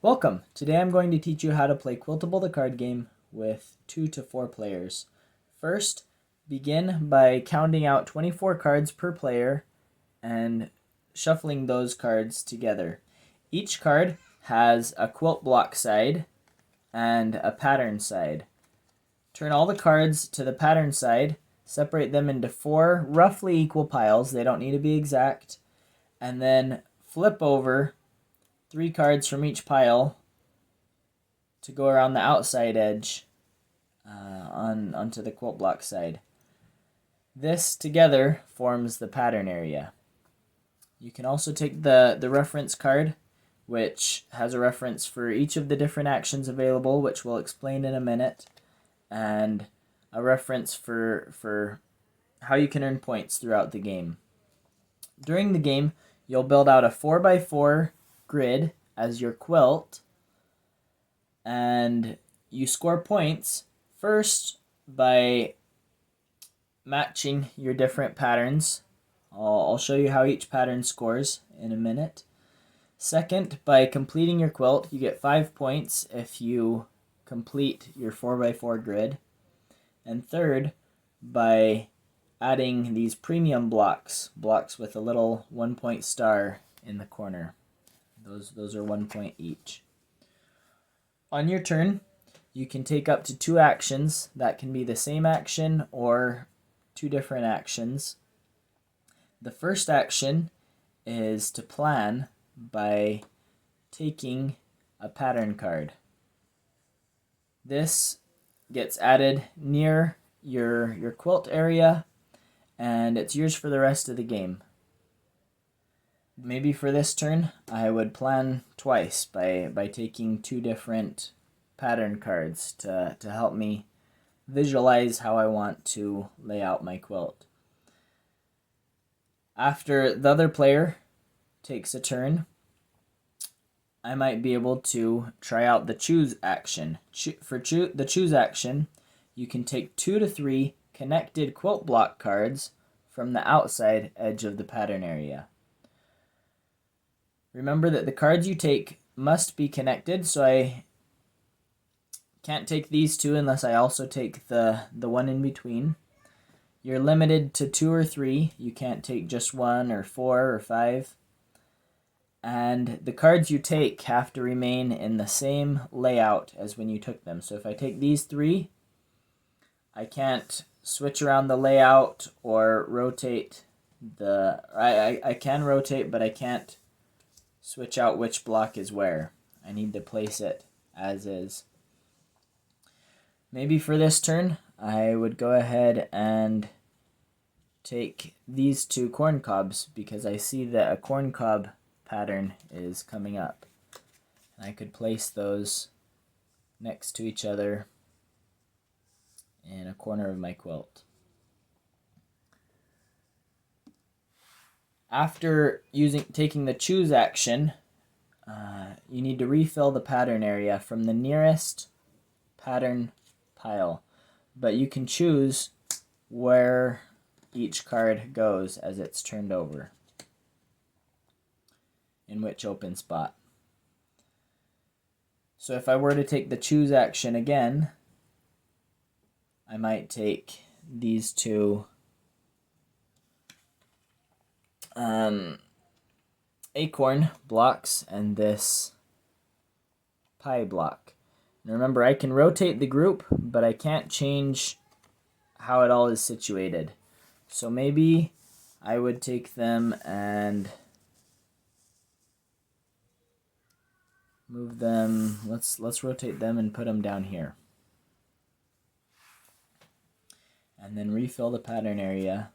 Welcome! Today I'm going to teach you how to play Quiltable the card game with 2 to 4 players. First, begin by counting out 24 cards per player and shuffling those cards together. Each card has a quilt block side and a pattern side. Turn all the cards to the pattern side, separate them into 4 roughly equal piles, they don't need to be exact, and then flip over 3 cards from each pile to go around the outside edge onto the quilt block side. This together forms the pattern area. You can also take the reference card, which has a reference for each of the different actions available, which we'll explain in a minute, and a reference for how you can earn points throughout the game. During the game, you'll build out a 4x4 grid as your quilt, and you score points first by matching your different patterns. I'll show you how each pattern scores in a minute. Second, by completing your quilt, you get 5 points if you complete your 4x4 grid. And third, by adding these premium blocks with a little 1-point star in the corner. Those are 1 point each. On your turn, you can take up to 2 actions. That can be the same action or 2 different actions. The first action is to plan by taking a pattern card. This gets added near your quilt area, and it's yours for the rest of the game. Maybe for this turn, I would plan twice by taking 2 different pattern cards to help me visualize how I want to lay out my quilt. After the other player takes a turn, I might be able to try out the choose action. The choose action, you can take 2 to 3 connected quilt block cards from the outside edge of the pattern area. Remember that the cards you take must be connected, so I can't take these 2 unless I also take the one in between. You're limited to 2 or 3. You can't take just 1 or 4 or 5. And the cards you take have to remain in the same layout as when you took them. So if I take these 3, I can't switch around the layout or rotate I can rotate, but I can't switch out which block is where. I need to place it as is. Maybe for this turn, I would go ahead and take these 2 corn cobs because I see that a corn cob pattern is coming up. I could place those next to each other in a corner of my quilt. After taking the choose action, you need to refill the pattern area from the nearest pattern pile, but you can choose where each card goes as it's turned over, in which open spot. So if I were to take the choose action again, I might take these 2 acorn blocks and this pie block. And remember, I can rotate the group, but I can't change how it all is situated. So maybe I would take them and move them. Let's rotate them and put them down here. And then refill the pattern area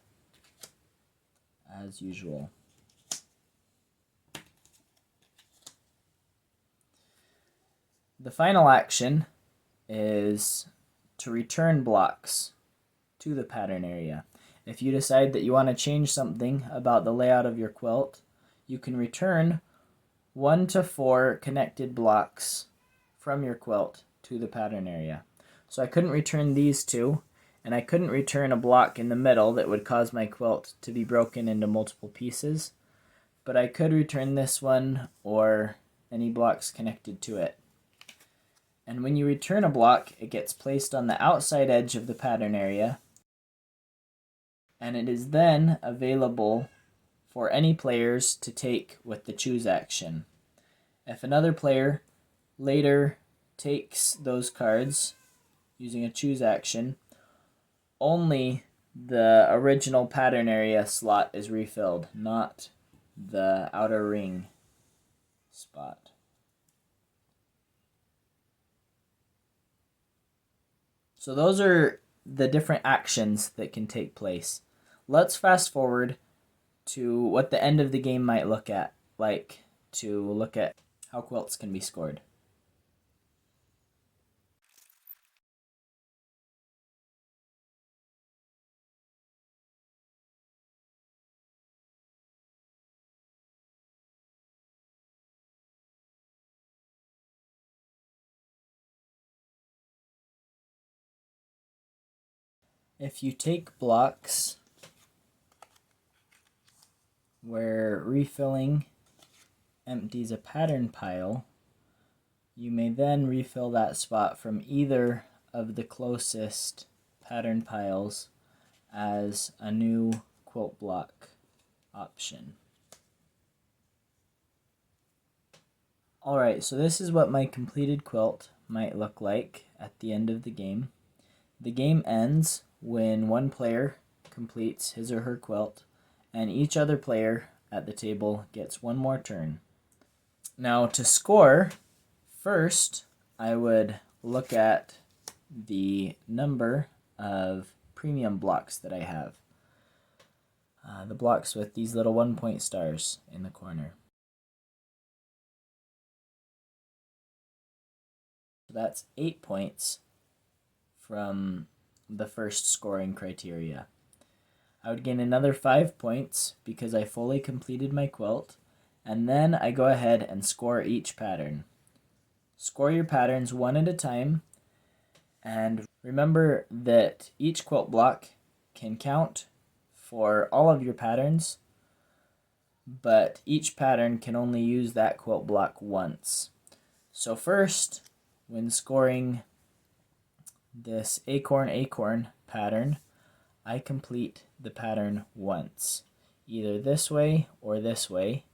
as usual. The final action is to return blocks to the pattern area. If you decide that you want to change something about the layout of your quilt, you can return 1 to 4 connected blocks from your quilt to the pattern area. So I couldn't return these 2, and I couldn't return a block in the middle that would cause my quilt to be broken into multiple pieces, but I could return this one or any blocks connected to it. And when you return a block, it gets placed on the outside edge of the pattern area, and it is then available for any players to take with the choose action. If another player later takes those cards using a choose action, only the original pattern area slot is refilled, not the outer ring spot. So those are the different actions that can take place. Let's fast forward to what the end of the game might look like to look at how quilts can be scored. If you take blocks where refilling empties a pattern pile, you may then refill that spot from either of the closest pattern piles as a new quilt block option. Alright, so this is what my completed quilt might look like at the end of the game. The game ends when one player completes his or her quilt, and each other player at the table gets one more turn. Now to score, first I would look at the number of premium blocks that I have. The blocks with these little 1-point stars in the corner. So that's 8 points from the first scoring criteria. I would gain another 5 points because I fully completed my quilt, and then I go ahead and score each pattern. Score your patterns one at a time, and remember that each quilt block can count for all of your patterns, but each pattern can only use that quilt block once. So first, when scoring this acorn pattern, I complete the pattern once, either this way or this way.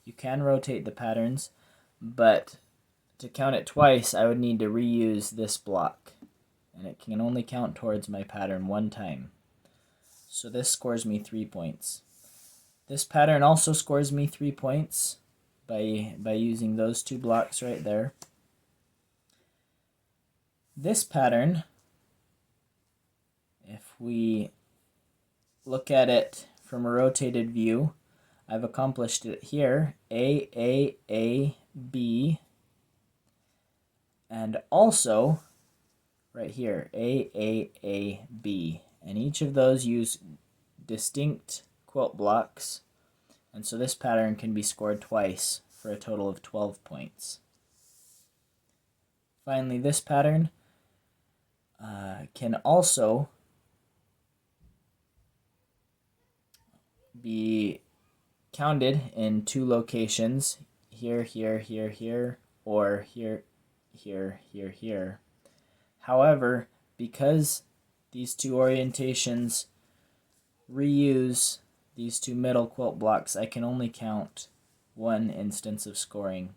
You can rotate the patterns, but to count it twice, I would need to reuse this block, and it can only count towards my pattern one time. So this scores me 3 points. This pattern also scores me 3 points by using those two blocks right there. This pattern, if we look at it from a rotated view, I've accomplished it here, A, B, and also right here, A, B. And each of those use distinct quilt blocks, and so this pattern can be scored twice for a total of 12 points. Finally, this pattern can also be counted in two locations, here, or here. However, because these two orientations reuse these two middle quilt blocks, I can only count one instance of scoring.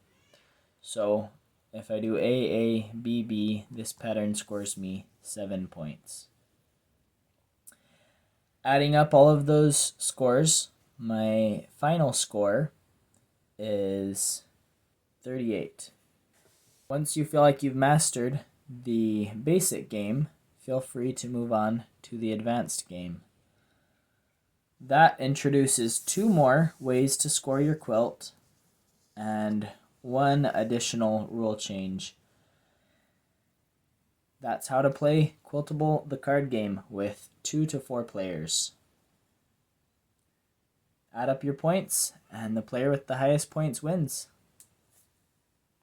So if I do A, B, this pattern scores me 7 points. Adding up all of those scores, my final score is 38. Once you feel like you've mastered the basic game, feel free to move on to the advanced game. That introduces 2 more ways to score your quilt and 1 additional rule change. That's how to play Quiltable the card game with 2 to 4 players. Add up your points, and the player with the highest points wins.